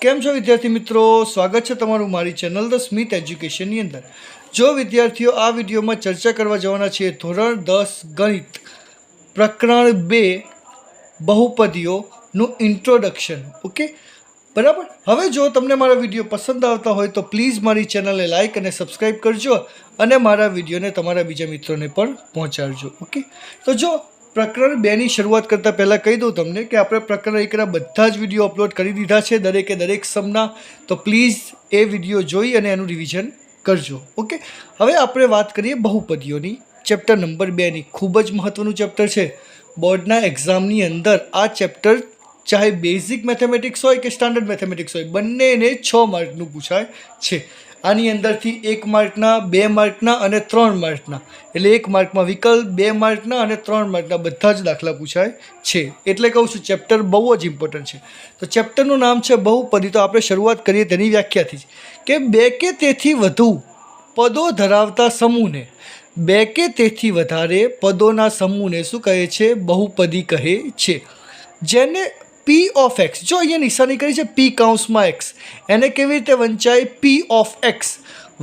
કેમ છો વિદ્યાર્થી મિત્રો? સ્વાગત છે તમારું મારી ચેનલ ધ સ્મિથ એજ્યુકેશનની અંદર. જો વિદ્યાર્થીઓ આ વિડીયોમાં ચર્ચા કરવા જવાના છીએ ધોરણ 10 ગણિત પ્રકરણ 2 બહુપદીઓનું ઇન્ટ્રોડક્શન. ઓકે, બરાબર. હવે જો તમને મારા વિડીયો પસંદ આવતા હોય તો પ્લીઝ મારી ચેનલને લાઇક અને સબસ્ક્રાઈબ કરજો અને મારા વિડીયોને તમારા બીજા મિત્રોને પણ પહોંચાડજો. ઓકે, તો જો પ્રકરણ 2ની શરૂઆત કરતાં પહેલાં કહી દઉં તમને કે આપણે પ્રકરણ 1ના બધા જ વિડીયો અપલોડ કરી દીધા છે, દરેકે દરેક સમના. તો પ્લીઝ એ વિડીયો જોઈ અને એનું રિવિઝન કરજો. ઓકે, હવે આપણે વાત કરીએ બહુપદીઓની, ચેપ્ટર નંબર 2ની. ખૂબ જ મહત્ત્વનું ચેપ્ટર છે. બોર્ડના એક્ઝામની અંદર આ ચેપ્ટર ચાહે બેઝિક મેથેમેટિક્સ હોય કે સ્ટાન્ડર્ડ મેથેમેટિક્સ હોય, બંનેને 6 માર્કનું પૂછાય છે. આની અંદરથી 1 માર્કના, 2 માર્કના અને 3 માર્કના, એટલે 1 માર્કમાં વિકલ્પ, 2 માર્કના અને 3 માર્કના બધા જ દાખલા પૂછાય છે. એટલે કહું છું ચેપ્ટર બહુ જ ઇમ્પોર્ટન્ટ છે. તો ચેપ્ટરનું નામ છે બહુપદી. તો આપણે શરૂઆત કરીએ તેની વ્યાખ્યાથી જ કે 2 કે તેથી વધુ પદો ધરાવતા સમૂહને, 2 કે તેથી વધારે પદોના સમૂહને શું કહે છે? બહુપદી કહે છે. જેને પી ઓફ એક્સ, જો અહીંયા નિશાની કરી છે પી કૌંસમાં એક્સ, એને કેવી રીતે વંચાય? પી ઓફ એક્સ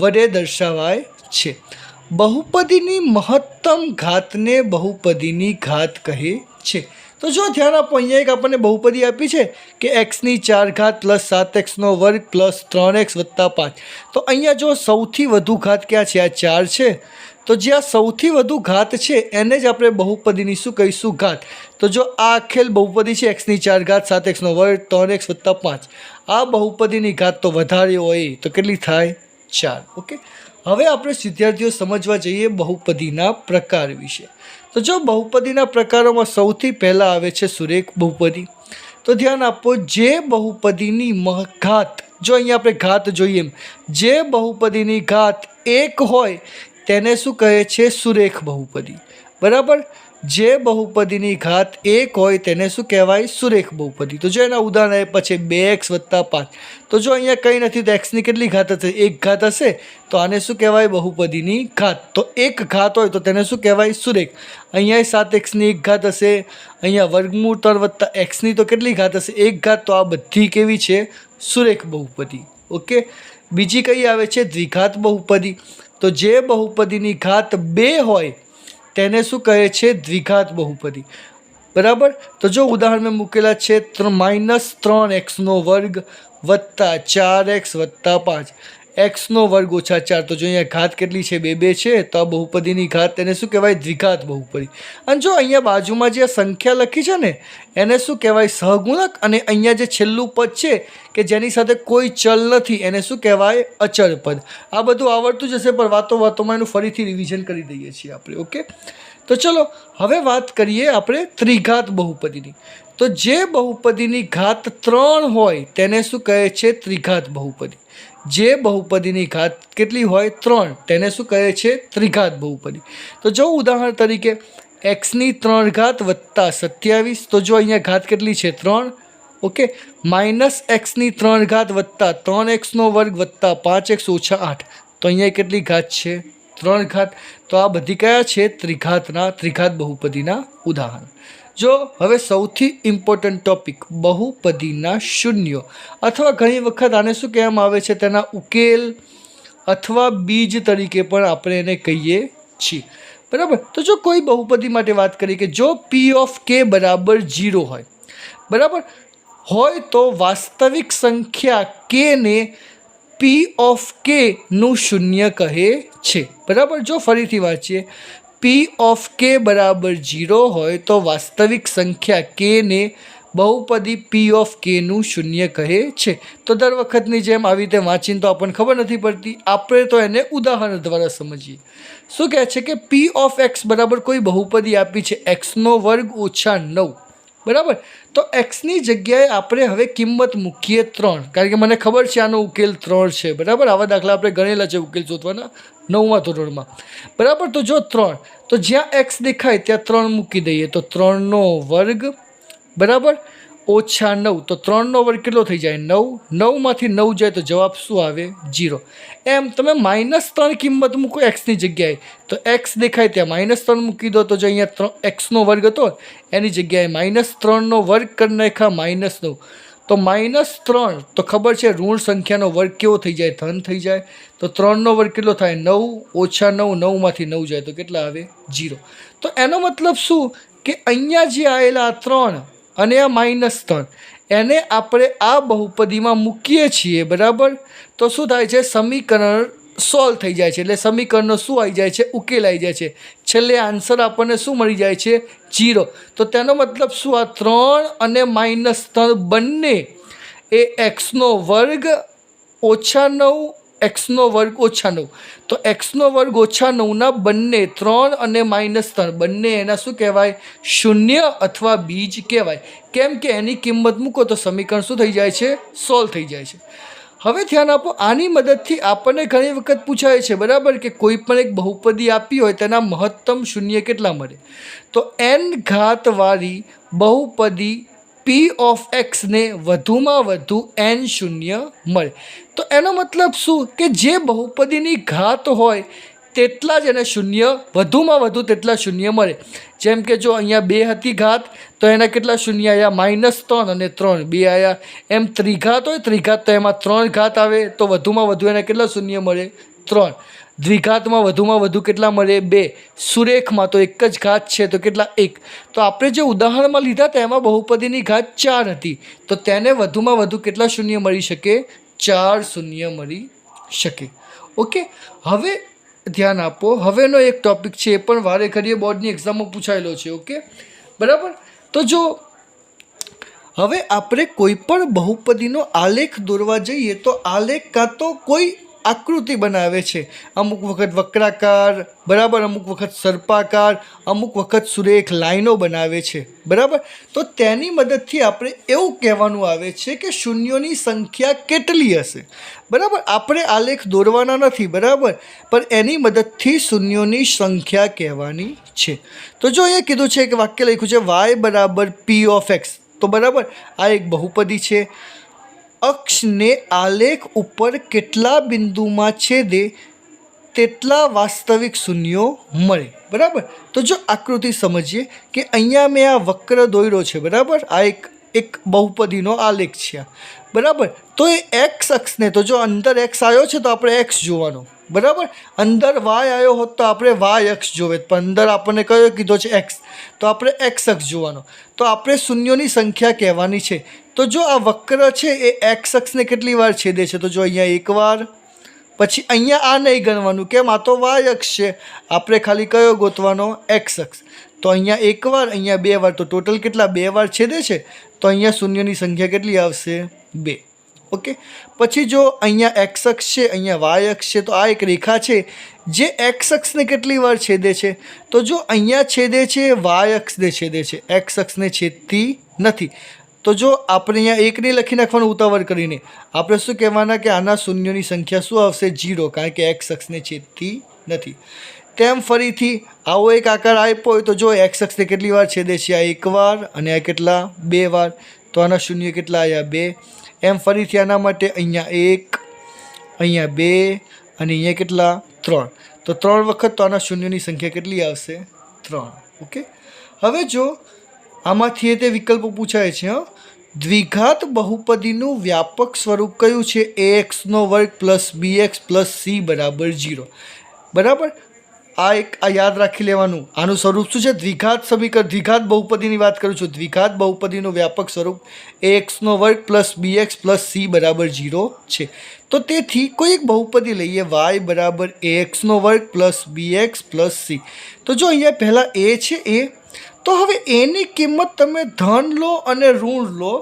વડે દર્શાવાય છે. બહુપદીની મહત્તમ ઘાતને બહુપદીની ઘાત કહે છે. તો જો ધ્યાન આપો, અહીંયા એક આપણને બહુપદી આપી છે કે એક્સની 4 ઘાત પ્લસ 7x વર્ગ પ્લસ 3x વત્તા 5. તો અહીંયા જો સૌથી વધુ ઘાત ક્યાં છે? આ 4 છે. તો જે આ સૌથી વધુ ઘાત છે એને જ આપણે બહુપદીની શું કહીશું? ઘાત. તો જો આ આખેલ બહુપદી છે એક્સની 4 ઘાત 7x વર્ગ 3x વત્તા 5, આ બહુપદીની ઘાત તો વધારે હોય તો કેટલી થાય? 4. ઓકે, હવે આપણે વિદ્યાર્થીઓ સમજવા જઈએ બહુપદીના પ્રકાર વિશે. તો જો બહુપદીના પ્રકારોમાં સૌથી પહેલાં આવે છે સુરેખ બહુપદી. તો ધ્યાન આપો, જે બહુપદીની ઘાત, જો અહીંયા આપણે ઘાત જોઈએ એમ, જે બહુપદીની ઘાત 1 હોય તેને શું કહે છે? સુરેખ બહુપદી. બરાબર. જે બહુપદીની ઘાત 1 હોય તેને શું કહેવાય? સુરેખ બહુપદી. તો જો એના ઉદાહરણ આપ્યા છે 2x વત્તા 5. તો જો અહીંયા કંઈ નથી તો એક્સની કેટલી ઘાત હશે? 1 ઘાત હશે. તો આને શું કહેવાય? બહુપદીની ઘાત. તો 1 ઘાત હોય તો તેને શું કહેવાય? સુરેખ. અહીંયા 7xની 1 ઘાત હશે, અહીંયા વર્ગમૂળ 3 વત્તા એક્સની તો કેટલી ઘાત હશે? 1 ઘાત. તો આ બધી કેવી છે? સુરેખ બહુપદી. ઓકે, બીજી કઈ આવે છે? દ્વિઘાત બહુપદી. તો જે બહુપદીની ઘાત 2 હોય તેને શું કહે છે? દ્વિઘાત બહુપદી. બરાબર. તો જો ઉદાહરણ મેં મૂકેલા છે -3x વર્ગ વત્તા 4x વત્તા 5, x વર્ગ ઓછા 4. તો જો અહીંયા ઘાત કેટલી છે? 2 2 છે. તો આ બહુપદીની ઘાત તેને શું કહેવાય? દ્વિઘાત બહુપદી. અને જો અહીંયા બાજુમાં જે સંખ્યા લખી છે ને એને શું કહેવાય? સહગુણક. અને અહીંયા જે છેલ્લું પદ છે કે જેની સાથે કોઈ ચલ નથી એને શું કહેવાય? અચળ પદ. આ બધું આવડતું જ હશે પણ વાતોમાં એનું ફરીથી રિવિઝન કરી દઈએ છીએ આપણે. ઓકે, તો ચલો હવે વાત કરીએ આપણે ત્રિઘાત બહુપદીની. તો જે બહુપદીની ઘાત 3 હોય તેને શું કહે છે? ત્રિઘાત બહુપદી. જે બહુપદીની ઘાત કેટલી હોય? 3, તેને શું કહે છે? ત્રિઘાત બહુપદી. તો જો ઉદાહરણ તરીકે એક્સની 3 ઘાત વત્તા 27. તો જો અહીંયા ઘાત કેટલી છે? 3. ઓકે, માઇનસ એક્સની 3 ઘાત વત્તા 3x વર્ગ વત્તા 5x ઓછા 8. તો અહીંયા કેટલી ઘાત છે? 3 ઘાત. તો આ બધી કયા છે? ત્રિઘાત બહુપદીના ઉદાહરણ. જો હવે સૌથી ઇમ્પોર્ટન્ટ ટોપિક બહુપદીના શૂન્યો, અથવા ઘણી વખત આને શું કહેવામાં આવે છે? તેના ઉકેલ અથવા બીજ તરીકે પણ આપણે એને કહીએ છીએ. બરાબર. તો જો કોઈ બહુપદી માટે વાત કરીએ કે જો પી ઓફ કે બરાબર 0 હોય, બરાબર હોય, તો વાસ્તવિક સંખ્યા કે ને પી ઓફ કે નું શૂન્ય કહે છે. બરાબર. જો ફરીથી વાંચીએ, પી ઓફ કે બરાબર 0 હોય તો વાસ્તવિક સંખ્યા કે ને બહુપદી પી ઓફ કેનું શૂન્ય કહે છે. તો દર વખતની જેમ આવી રીતે વાંચીને તો આપણને ખબર નથી પડતી, આપણે તો એને ઉદાહરણ દ્વારા સમજીએ. શું કહે છે કે પી ઓફ એક્સ બરાબર કોઈ બહુપદી આપી છે એક્સનો વર્ગ ઓછા 9. બરાબર. તો એક્સની જગ્યાએ આપણે હવે કિંમત મૂકીએ 3, કારણ કે મને ખબર છે આનો ઉકેલ 3 છે. બરાબર. આવા દાખલા આપણે ગણેલા છે ઉકેલ શોધવાના 9મા ધોરણમાં. બરાબર. તો જો 3, તો જ્યાં એક્સ દેખાય ત્યાં 3 મૂકી દઈએ. તો 3નો વર્ગ બરાબર ઓછા 9. તો 3નો વર્ગ કેટલો થઈ જાય? 9. 9માંથી 9 જાય તો જવાબ શું આવે? 0. એમ તમે -3 કિંમત મૂકો એક્સની જગ્યાએ તો એક્સ દેખાય ત્યાં -3 મૂકી દો. તો જો અહીંયા એક્સનો વર્ગ હતો એની જગ્યાએ -3નો વર્ગ કરી નાખ્યા -9. तो -3 तो खबर है ऋण संख्यानो वर्ग केवो थई जाए धन थई जाए तो 3 નો વર્ગ કેટલો થાય 9 ઓછા 9 9 માંથી 9 જાય તો કેટલા આવે 0 તો એનો મતલબ શું કે અહીંયા જે આવેલા 3 અને આ -3 એને આપણે આ બહુપદીમાં મૂકીએ છીએ બરાબર તો શું થાય છે સમીકરણ સોલ્વ થઈ જાય છે એટલે સમીકરણનો શું આવી જાય છે ઉકેલ આવી જાય છે છેલ્લે આન્સર આપણને શું મળી જાય છે 0 તો તેનો મતલબ શું આ 3 અને -3 બંને એ x નો વર્ગ ઓછા 9 x નો વર્ગ ઓછા 9 તો x નો વર્ગ ઓછા 9ના બંને 3 અને -3 બંને એના શું કહેવાય શૂન્ય અથવા બીજ કહેવાય કેમ કે એની કિંમત મૂકો તો સમીકરણ શું થઈ જાય છે સોલ્વ થઈ જાય છે હવે ધ્યાન આપો આની મદદથી આપણને ઘણી વખત પૂછાય છે બરાબર કે કોઈ પણ એક બહુપદી આપી હોય તેના મહત્તમ શૂન્ય કેટલા મળે તો n ઘાતવાળી બહુપદી p ઓફ x ને વધુમાં વધુ n શૂન્ય મળે તો એનો મતલબ શું કે જે બહુપદીની ઘાત હોય તેટલા જ એને શૂન્ય વધુમાં વધુ તેટલા શૂન્ય મળે જેમ કે જો અહીંયા 2 હતી ઘાત તો એના કેટલા શૂન્ય આવ્યા -3 અને 3 2 આવ્યા એમ ત્રિઘાત હોય ત્રિઘાત તો એમાં 3 ઘાત આવે તો વધુમાં વધુ એને કેટલા શૂન્ય મળે 3 દ્વિઘાતમાં વધુમાં વધુ કેટલા મળે 2 સુરેખમાં તો એક જ ઘાત છે તો કેટલા 1 તો આપણે જે ઉદાહરણમાં લીધા હતા એમાં બહુપદીની ઘાત 4 હતી તો તેને વધુમાં વધુ કેટલા શૂન્ય મળી શકે 4 શૂન્ય મળી શકે ઓકે હવે ધ્યાન આપો હવેનો એક ટોપિક છે એ પણ વારે ઘડીએ બોર્ડની એક્ઝામમાં પૂછાયેલો છે ઓકે બરાબર તો જો હવે આપણે કોઈ પણ બહુપદીનો આલેખ દોરવા જઈએ તો આલેખ કાં તો કોઈ આકૃતિ બનાવે છે અમુક વખત વક્રાકાર બરાબર અમુક વખત સર્પાકાર અમુક વખત સુરેખ લાઈનો બનાવે છે બરાબર તો તેની મદદથી આપણે એવું કહેવાનું આવે છે કે શૂન્યોની સંખ્યા કેટલી હશે બરાબર આપણે આલેખ દોરવાના નથી બરાબર પણ એની મદદથી શૂન્યોની સંખ્યા કહેવાની છે તો જો અહીંયા કીધું છે કે વાક્ય લખ્યું છે y બરાબર p ઓફ x તો બરાબર આ એક બહુપદી છે અક્ષને આલેખ ઉપર કેટલા બિંદુમાં છેદે તેટલા વાસ્તવિક શૂન્યો મળે બરાબર તો જો આકૃતિ સમજીએ કે અહીંયા મેં આ વક્ર દોર્યો છે બરાબર આ એક બહુપદીનો આલેખ છે બરાબર તો એ એક્સ અક્ષને તો જો અંદર એક્સ આવ્યો છે તો આપણે એક્સ જોવાનો બરાબર અંદર વાય આવ્યો હોત તો આપણે વાય અક્ષ જોવે પણ અંદર આપણને કયો કીધો છે એક્સ તો આપણે એક્સ અક્ષ જોવાનો તો આપણે શૂન્યોની સંખ્યા કહેવાની છે તો જો આ વક્ર છે એ એક્સ અક્ષને કેટલી વાર છેદે છે તો જો અહીંયા એક વાર પછી અહીંયા આ નહીં ગણવાનું કેમ આ તો વાય અક્ષ છે આપણે ખાલી કયો ગોતવાનો એક્સ અક્ષ તો અહીંયા એક વાર અહીંયા 2 વાર તો ટોટલ કેટલા 2 વાર છેદે છે તો અહીંયા શૂન્યની સંખ્યા કેટલી આવશે 2 ઓકે પછી જો અહીંયા એક્સ અક્ષ છે અહીંયા વાય અક્ષ છે તો આ એક રેખા છે જે એક્સ અક્ષને કેટલી વાર છેદે છે તો જો અહીંયા છેદે છે વાય અક્ષને છેદે છે એક્સ અક્ષને છેદતી નથી તો જો આપણે અહીંયા એક નહીં લખી નાખવાનું ઉતાવળ કરીને આપણે શું કહેવાના કે આના શૂન્યોની સંખ્યા શું આવશે 0 કારણ કે એક્સ અક્ષને છેદતી નથી તેમ ફરીથી આવો એક આકાર આપ્યો હોય તો જો એક્સ અક્ષને કેટલી વાર છેદે છે આ એક વાર અને આ કેટલા 2 વાર તો આના શૂન્ય કેટલા આવ્યા 2 એમ ફરીથી આના માટે અહીંયા 1 અહીંયા 2 અને અહીંયા કેટલા 3 તો 3 વખત તો આના શૂન્યોની સંખ્યા કેટલી આવશે 3 ઓકે હવે જો આમાંથી તે વિકલ્પો પૂછાય છે દ્વિઘાત બહુપદીનું વ્યાપક સ્વરૂપ કયું છે ax² + bx + c બરાબર 0 બરાબર આ યાદ રાખી લેવાનું આનું સ્વરૂપ શું છે દ્વિઘાત સમીકરણ દ્વિઘાત બહુપદીની વાત કરું છું દ્વિઘાત બહુપદીનું વ્યાપક સ્વરૂપ ax² + bx + c બરાબર 0 છે તો તેથી કોઈ એક બહુપદી લઈએ y બરાબર ax² + bx + c તો જો અહીંયા પહેલાં a છે એ તો હવે એની કિંમત તમે ધન લો અને ઋણ લો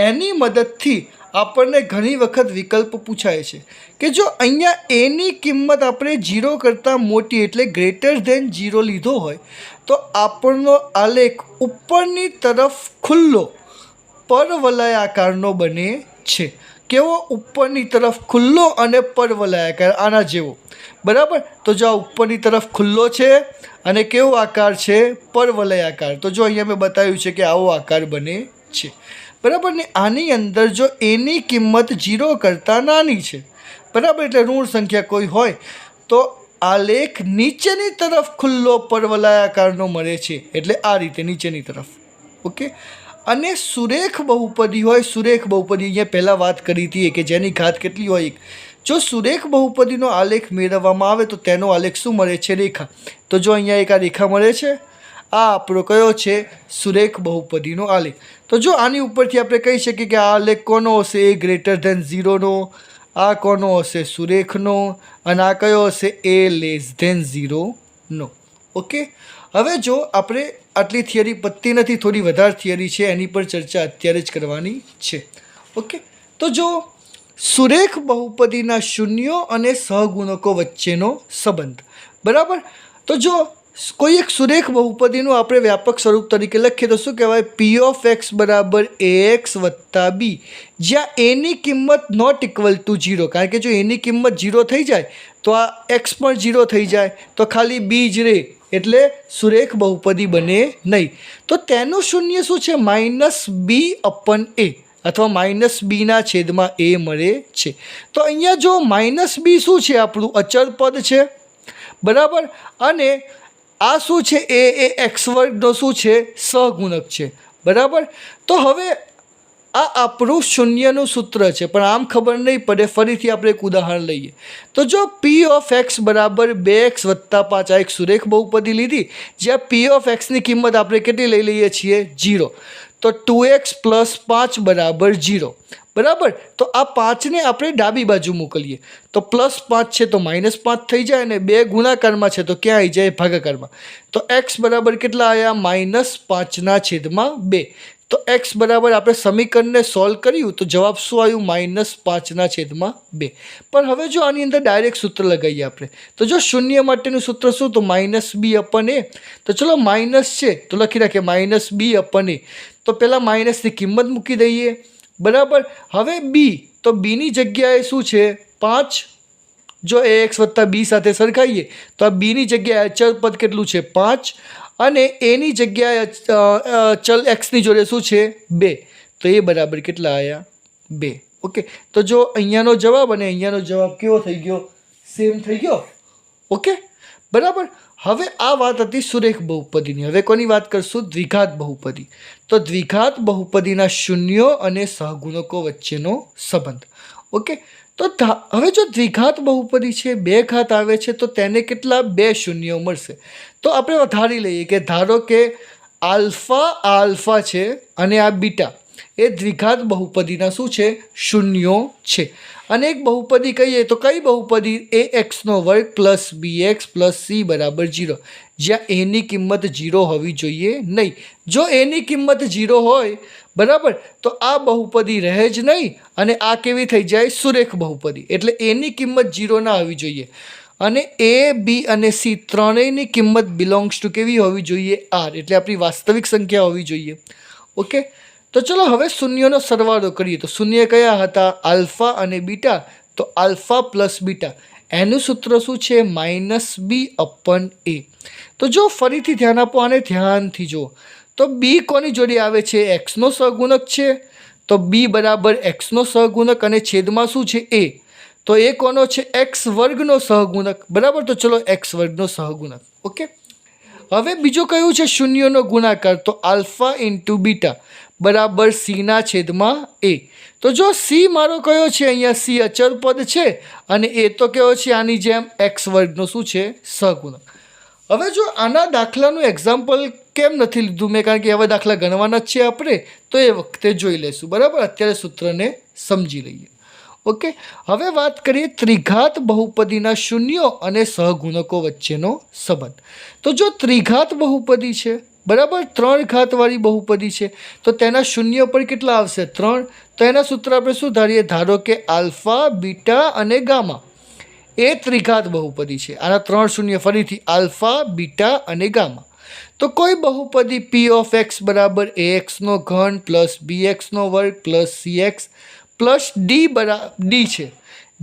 એની મદદથી આપણને ઘણી વખત વિકલ્પ પૂછાય છે કે જો અહીંયા એની કિંમત આપણે 0 કરતાં મોટી એટલે >0 લીધો હોય તો આપણનો આલેખ ઉપરની તરફ ખુલ્લો પરવલયાકારનો બને છે કેવો ઉપરની તરફ ખુલ્લો અને પરવલયાકાર આના જેવો બરાબર તો જો આ ઉપરની તરફ ખુલ્લો છે અને કેવો આકાર છે પરવલયાકાર તો જો અહીંયા મેં બતાવ્યું છે કે આવો આકાર બને છે બરાબર ને આની અંદર જો એની કિંમત 0 કરતાં નાની છે બરાબર એટલે ઋણ સંખ્યા કોઈ હોય તો આલેખ નીચેની તરફ ખુલ્લો પરવલયાકારનો મળે છે એટલે આ રીતે નીચેની તરફ ઓકે અને સુરેખ બહુપદી હોય, સુરેખ બહુપદી અહીંયા પહેલાં વાત કરી હતી કે જેની ઘાત કેટલી હોય 1. જો સુરેખ બહુપદીનો આલેખ મેળવવામાં આવે તો તેનો આલેખ શું મળે છે? રેખા. તો જો અહીંયા એક આ રેખા મળે છે, આ આપણો કયો છે? સુરેખ બહુપદીનો આલેખ. તો જો આની ઉપરથી આપણે કહી શકીએ કે આ આલેખ કોનો હશે? a ગ્રેટર ધેન 0નો. આ કોનો હશે? સુરેખનો. અને આ કયો હશે? a લેસ ધેન 0નો. ઓકે. હવે જો આપણે આટલી થિયરી પતતી નથી, થોડી વધારે થિયરી છે, એની પર ચર્ચા અત્યારે જ કરવાની છે. ઓકે. તો જો સુરેખ બહુપદીના શૂન્યો અને સહગુણકો વચ્ચેનો સંબંધ, બરાબર. તો જો કોઈ એક સુરેખ બહુપદીનું આપણે વ્યાપક સ્વરૂપ તરીકે લખીએ તો શું કહેવાય? p ઓફ x બરાબર ax વત્તા b, જ્યાં એની કિંમત નોટ ઇક્વલ ટુ 0. કારણ કે જો એની કિંમત 0 થઈ જાય તો આ x પણ 0 થઈ જાય, તો ખાલી b જ રહે, એટલે સુરેખ બહુપદી બને નહીં. તો તેનું શૂન્ય શું છે? -b અપન a અથવા -bના છેદમાં a મળે છે. તો અહીંયા જો -b શું છે? આપણું અચળ પદ છે, બરાબર. અને આ શું છે? એ x વર્ગનો શું છે? સહગુણક છે, બરાબર. તો હવે આ આપણું શૂન્યનું સૂત્ર છે, પણ આમ ખબર નહીં પડે. ફરીથી આપણે એક ઉદાહરણ લઈએ. તો જો p ઓફ x બરાબર 2x વત્તા 5, આ એક સુરેખ બહુપદી લીધી જ્યાં p ઓફ xની કિંમત આપણે કેટલી લઈ લઈએ છીએ? 0. તો 2x પ્લસ 5 બરાબર 0, બરાબર. તો આ 5ને આપણે ડાબી બાજુ મોકલીએ તો +5 છે તો -5 થઈ જાય, અને 2 ગુણાકારમાં છે તો ક્યાં આવી જાય? ભાગાકારમાં. તો x બરાબર કેટલા આવ્યા? -5ના છેદમાં 2. તો x બરાબર આપણે સમીકરણને સોલ્વ કર્યું તો જવાબ શું આવ્યું? -5ના છેદમાં 2. પણ હવે જો આની અંદર ડાયરેક્ટ સૂત્ર લગાવીએ આપણે, તો જો શૂન્ય માટેનું સૂત્ર શું? તો -b અપન a. તો ચલો માઇનસ છે તો લખી રાખીએ -b અપન a. તો પહેલાં માઇનસની કિંમત મૂકી દઈએ, બરાબર. હવે b, તો બીની જગ્યાએ શું છે? 5. જો ax વત્તા b સાથે સરખાઈએ તો આ બીની જગ્યાએ અચળ પદ કેટલું છે? 5. અને એની જગ્યાએ ચલ એક્સની જોડે શું છે? 2. તો એ બરાબર કેટલા આવ્યા? 2. ઓકે. તો જો અહીંયાનો જવાબ અને અહીંયાનો જવાબ કેવો થઈ ગયો? સેમ થઈ ગયો. ઓકે, બરાબર. હવે આ વાત હતી સુરેખ બહુપદીની. હવે કોની વાત કરશું? દ્વિઘાત બહુપદી. તો દ્વિઘાત બહુપદીના શૂન્યો અને સહગુણકો વચ્ચેનો સંબંધ. ઓકે. તો હવે જો દ્વિઘાત બહુપદી છે, 2 ઘાત આવે છે, તો તેને કેટલા? 2 શૂન્યો મળશે. તો આપણે ધારી લઈએ કે ધારો કે આલ્ફા છે અને આ બીટા એ દ્વિઘાત બહુપદીના શું છે? શૂન્યો છે. અને એક બહુપદી કહીએ તો કઈ બહુપદી? ax² + bx + c બરાબર 0, જ્યાં એની કિંમત 0 હોવી જોઈએ નહીં. જો એની કિંમત 0 હોય, બરાબર, તો આ બહુપદી રહે જ નહીં, અને આ કેવી થઈ જાય? સુરેખ બહુપદી. એટલે એની કિંમત 0 ના હોવી જોઈએ. અને a, b અને c ત્રણેયની કિંમત બિલોંગ્સ ટુ કેવી હોવી જોઈએ? r. એટલે આપણી વાસ્તવિક સંખ્યા હોવી જોઈએ. ઓકે. તો ચલો હવે શૂન્યનો સરવાળો કરીએ. તો શૂન્ય કયા હતા? આલ્ફા અને બીટા. તો આલ્ફા પ્લસ બીટા એનું સૂત્ર શું છે? -b અપન a. તો જો ફરીથી ધ્યાન આપો, આને ધ્યાનથી જુઓ. તો b કોની જોડે આવે છે? xનો સહગુણક છે. તો b બરાબર xનો સહગુણક અને છેદમાં શું છે? a. તો એ કોનો છે? x વર્ગનો સહગુણક, બરાબર. તો ચલો x વર્ગનો સહગુણક. ઓકે. હવે બીજું કયું છે? શૂન્યનો ગુણાકાર. તો આલ્ફા ઇન્ટુ બીટા બરાબર c ના છેદમાં a. તો જો c મારો કયો છે? અહીંયા c અચળ પદ છે, અને એ તો કયો છે? આની જેમ x વર્ગનો શું છે? સહગુણક. હવે જો આના દાખલાનું એક્ઝામ્પલ કેમ નથી લીધું મેં? કારણ કે હવે દાખલા ગણવાના જ છે આપણે, તો એ વખતે જોઈ લઈશું, બરાબર. અત્યારે સૂત્રને સમજી લઈએ. ઓકે. હવે વાત કરીએ ત્રિઘાત બહુપદીના શૂન્યો અને સહગુણકો વચ્ચેનો સંબંધ. તો જો ત્રિઘાત બહુપદી છે, બરાબર, 3 ઘાતવાળી બહુપદી છે, તો તેના શૂન્ય પર કેટલા આવશે? 3. તો એના સૂત્ર આપણે શું ધારીએ? ધારો કે આલ્ફા, બીટા અને ગામા એ ત્રિઘાત બહુપદી છે. આના 3 શૂન્ય ફરીથી આલ્ફા, બીટા અને ગામા. તો કોઈ બહુપદી p ઓફ x બરાબર ax² + bx² + cx + d છે,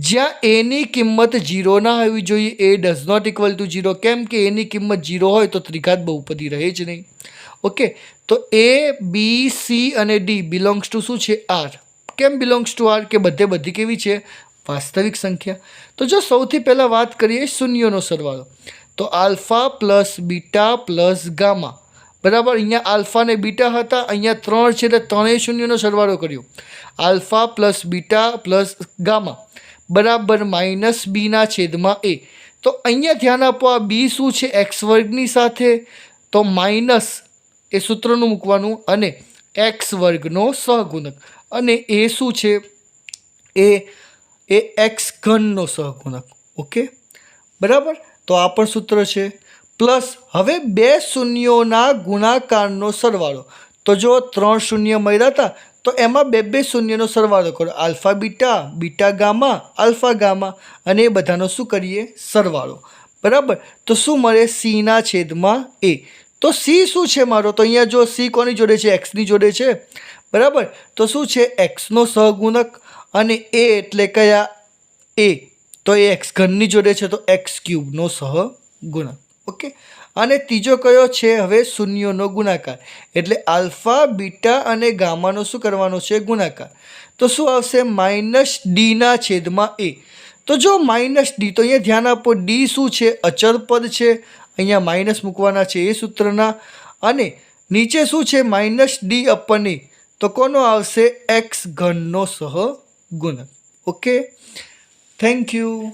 જ્યાં એની કિંમત 0 ના હોવી જોઈએ. A does not equal to 0. કેમ કે એની કિંમત 0 હોય તો ત્રિઘાત બહુપદી રહે જ નહીં. ઓકે. તો a, b, c અને d બિલોંગ્સ ટુ શું છે? r. કેમ બિલોંગ્સ ટુ r? કે બધી કેવી છે? વાસ્તવિક સંખ્યા. તો જો સૌથી પહેલાં વાત કરીએ શૂન્યોનો સરવાળો. તો alpha plus beta plus gamma બરાબર. અહીંયા આલ્ફા ને બીટા હતા, અહીંયા 3 છે એટલે ત્રણેય શૂન્યનો સરવાળો કર્યો. Alpha plus beta plus gamma બરાબર માઇનસ બીના છેદમાં એ. તો અહીંયા ધ્યાન આપો, આ બી શું છે એક્સ વર્ગની સાથે, તો માઇનસ એ સૂત્રનું મૂકવાનું અને એક્સ વર્ગનો સહગુણક, અને એ શું છે એ એક્સ ઘનનો સહગુણક. ઓકે બરાબર. તો આ પણ સૂત્ર છે. પ્લસ હવે બે શૂન્યોના ગુણાકારનો સરવાળો. તો જો 3 શૂન્ય મળ્યા હતા તો એમાં બે શૂન્યનો સરવાળો કરો. Alpha beta, beta gamma, alpha gamma, અને એ બધાનો શું કરીએ સરવાળો. બરાબર. તો શું મળે સીના છેદમાં એ. તો સી શું છે મારો, તો અહીંયા જો સી કોની જોડે છે એક્સની જોડે છે. બરાબર. તો શું છે એક્સનો સહગુણક, અને એ એટલે કયા એ, તો એ એક્સ ઘનની જોડે છે તો એક્સ ક્યુબનો સહગુણક. ઓકે. અને ત્રીજો કયો છે હવે શૂન્યોનો ગુણાકાર, એટલે આલ્ફા બીટા અને ગામાનો શું કરવાનો છે ગુણાકાર. તો શું આવશે માઇનસ ડીના છેદમાં એ. તો જો માઇનસ ડી, તો અહીંયા ધ્યાન આપો ડી શું છે અચળ પદ છે, અહીંયા માઇનસ મૂકવાના છે એ સૂત્રના, અને નીચે શું છે માઇનસ ડી અપન એ, તો કોનો આવશે એક્સ ઘનનો સહગુણક. Okay, thank you.